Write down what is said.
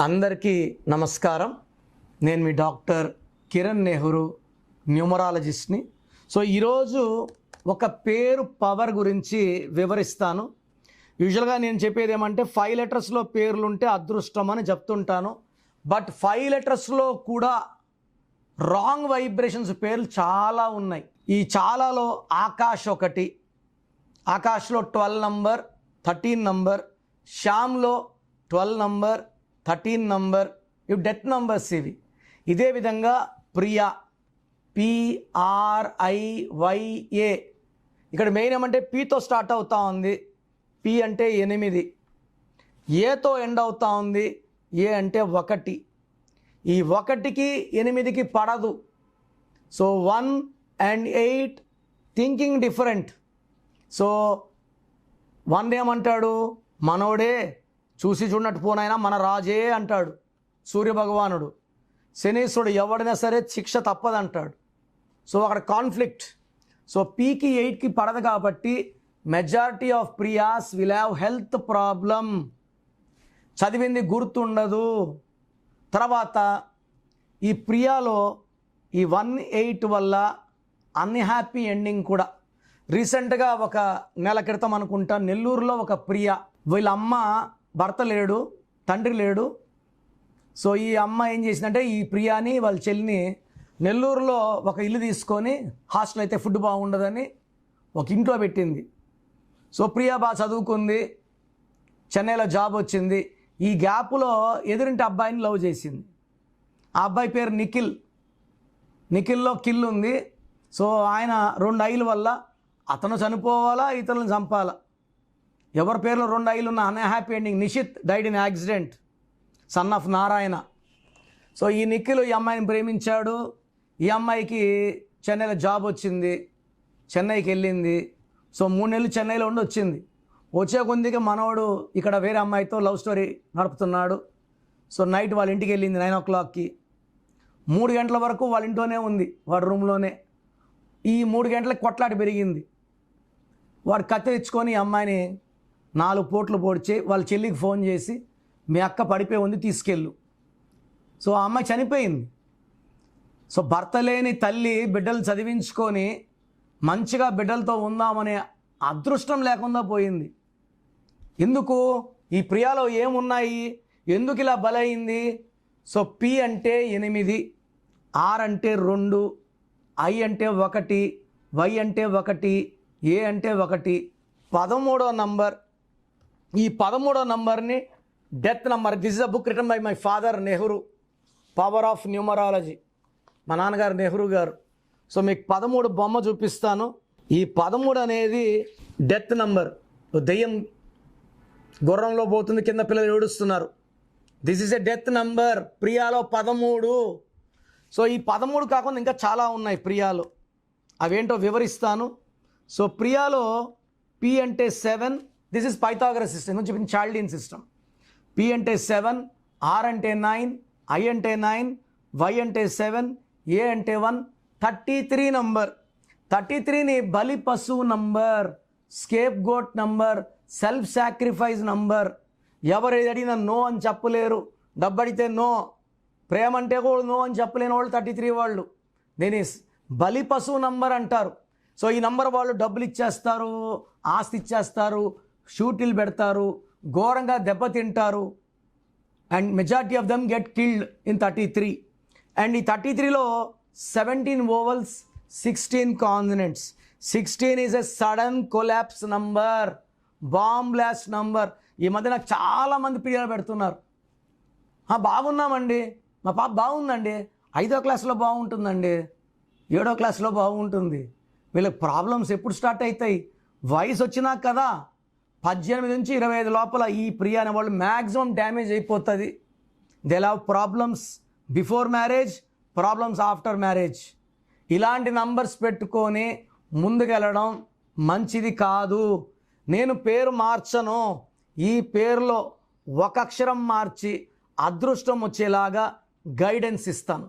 అందరికీ నమస్కారం. నేను మీ డాక్టర్ కిరణ్ నెహ్రూ, న్యూమరాలజిస్ట్ని. ఈరోజు ఒక పేరు పవర్ గురించి వివరిస్తాను. యూజువల్గా నేను చెప్పేది ఏమంటే 5 లెటర్స్లో పేర్లుంటే అదృష్టం అని చెప్తుంటాను. బట్ 5 లెటర్స్లో కూడా రాంగ్ వైబ్రేషన్స్ పేర్లు చాలా ఉన్నాయి. ఈ చాలాలో ఆకాష్ ఒకటి, ఆకాష్లో 12 నంబర్, 13 నంబర్, శ్యామ్లో 12 నంబర్, 13 నంబర్, ఇవి డెత్ నంబర్స్ ఇవి. ఇదే విధంగా ప్రియా, PRIYA, ఇక్కడ మెయిన్ ఏమంటే పీతో స్టార్ట్ అవుతూ ఉంది, పి అంటే 8, ఏతో ఎండ్ అవుతూ ఉంది, ఏ అంటే 1. ఈ 1కి 8కి పడదు. 1 and 8 థింకింగ్ డిఫరెంట్. 1 ఏమంటాడు, మనోడే చూసి చూడనట్టు పోనైనా మన రాజే అంటాడు సూర్యభగవానుడు. శనీశ్వరుడు ఎవడైనా సరే శిక్ష తప్పదంటాడు. అక్కడ కాన్ఫ్లిక్ట్. పీకి 8కి పడదు కాబట్టి majority of Priya's will have health problem. చదివింది గుర్తుండదు. తర్వాత ఈ ప్రియాలో ఈ 1-8 వల్ల అన్హ్యాపీ ఎండింగ్ కూడా. రీసెంట్గా ఒక నెల క్రితం అనుకుంటా నెల్లూరులో ఒక ప్రియ, వీళ్ళ అమ్మ భర్త లేడు, తండ్రి లేడు. ఈ అమ్మ ఏం చేసిందంటే ఈ ప్రియాని వాళ్ళ చెల్లిని నెల్లూరులో ఒక ఇల్లు తీసుకొని, హాస్టల్ అయితే ఫుడ్ బాగుండదని ఒక ఇంట్లో పెట్టింది. ప్రియా బాగా చదువుకుంది, చెన్నైలో జాబ్ వచ్చింది. ఈ గ్యాప్లో ఎదురింటి అబ్బాయిని లవ్ చేసింది. ఆ అబ్బాయి పేరు నిఖిల్. నిఖిల్లో కిల్ ఉంది. ఆయన 2 ఐల వల్ల అతను చనిపోవాలా, ఇతరులను చంపాలా. ఎవరి పేర్లో 2 ఐలు ఉన్న unhappy ending. Nishith died in accident, son of Narayana. ఈ నిఖిల్ ఈ అమ్మాయిని ప్రేమించాడు. ఈ అమ్మాయికి చెన్నైలో జాబ్ వచ్చింది, చెన్నైకి వెళ్ళింది. 3 నెలలు చెన్నైలో ఉండి వచ్చింది. వచ్చే కొద్దిగా మనోడు ఇక్కడ వేరే అమ్మాయితో లవ్ స్టోరీ నడుపుతున్నాడు. నైట్ వాళ్ళ ఇంటికి వెళ్ళింది 9 o'clockకి. 3 గంటల వరకు వాళ్ళ ఇంట్లోనే ఉంది, వాడి రూమ్లోనే. ఈ 3 గంటలకు కొట్లాట పెరిగింది. వాడు కత్తి తెచ్చుకొని ఈ అమ్మాయిని 4 పోట్లు పొడిచి వాళ్ళ చెల్లికి ఫోన్ చేసి, మీ అక్క పడిపోయి ఉంది, తీసుకెళ్ళు. ఆ అమ్మాయి చనిపోయింది. భర్త లేని తల్లి బిడ్డలు చదివించుకొని మంచిగా బిడ్డలతో ఉందామనే అదృష్టం లేకుండా పోయింది. ఎందుకు? ఈ ప్రియాలో ఏమున్నాయి, ఎందుకు ఇలా బలైంది? పి అంటే 8, ఆర్ అంటే 2, ఐ అంటే 1, వై అంటే 1, ఏ అంటే 1. 13వ నంబర్. ఈ 13వ నంబర్ని death number. This is a book written by my father Nehru, power of numerology, మా నాన్నగారు నెహ్రూ గారు. మీకు 13 బొమ్మ చూపిస్తాను. ఈ 13 అనేది డెత్ నంబర్. దెయ్యం గుర్రంలో పోతుంది, కింద పిల్లలు ఏడుస్తున్నారు. This is a death number. ప్రియాలో 13. ఈ 13 కాకుండా ఇంకా చాలా ఉన్నాయి ప్రియాలో, అవేంటో వివరిస్తాను. ప్రియాలో పి అంటే 7. దిస్ ఇస్ పైథాగరస్ సిస్టమ్ నుంచి చెప్పింది, చాల్డియన్ సిస్టమ్. పి అంటే 7, ఆర్ అంటే 9, ఐ అంటే 9, వై అంటే 7, ఏ అంటే 1. 33 నంబర్. 33ని బలి పశువు number, scapegoat number, self sacrifice number. ఎవరు ఏది అడిగినా నో అని చెప్పలేరు. డబ్బు అడిగితే నో, ప్రేమ అంటే కూడా నో అని చెప్పలేని వాళ్ళు 33 వాళ్ళు. దీని బలి పశువు నంబర్ అంటారు. ఈ నంబర్ వాళ్ళు డబ్బులు ఇచ్చేస్తారు, ఆస్తి ఇచ్చేస్తారు, షూటిల్ పెడతారు, ఘోరంగా దెబ్బతింటారు. And majority of them get killed in 33. And ఈ 33లో 17 vowels, 16 consonants. 16 is a sudden collapse number, bomb blast number. ఈ మధ్య నాకు చాలామంది పిల్లలు పెడుతున్నారు, బాగున్నామండి, మా పాప బాగుందండి, 5వ క్లాస్లో బాగుంటుందండి, 7వ క్లాస్లో బాగుంటుంది. వీళ్ళకి ప్రాబ్లమ్స్ ఎప్పుడు స్టార్ట్ అవుతాయి? వయసు వచ్చినా కదా. 18 నుంచి 25 లోపల ఈ ప్రియా అనే వాళ్ళు మ్యాక్సిమం డ్యామేజ్ అయిపోతుంది. They have problems before marriage, problems after marriage. ఇలాంటి నంబర్స్ పెట్టుకొని ముందుకెళ్ళడం మంచిది కాదు. నేను పేరు మార్చను, ఈ పేరులో ఒక అక్షరం మార్చి అదృష్టం వచ్చేలాగా గైడెన్స్ ఇస్తాను.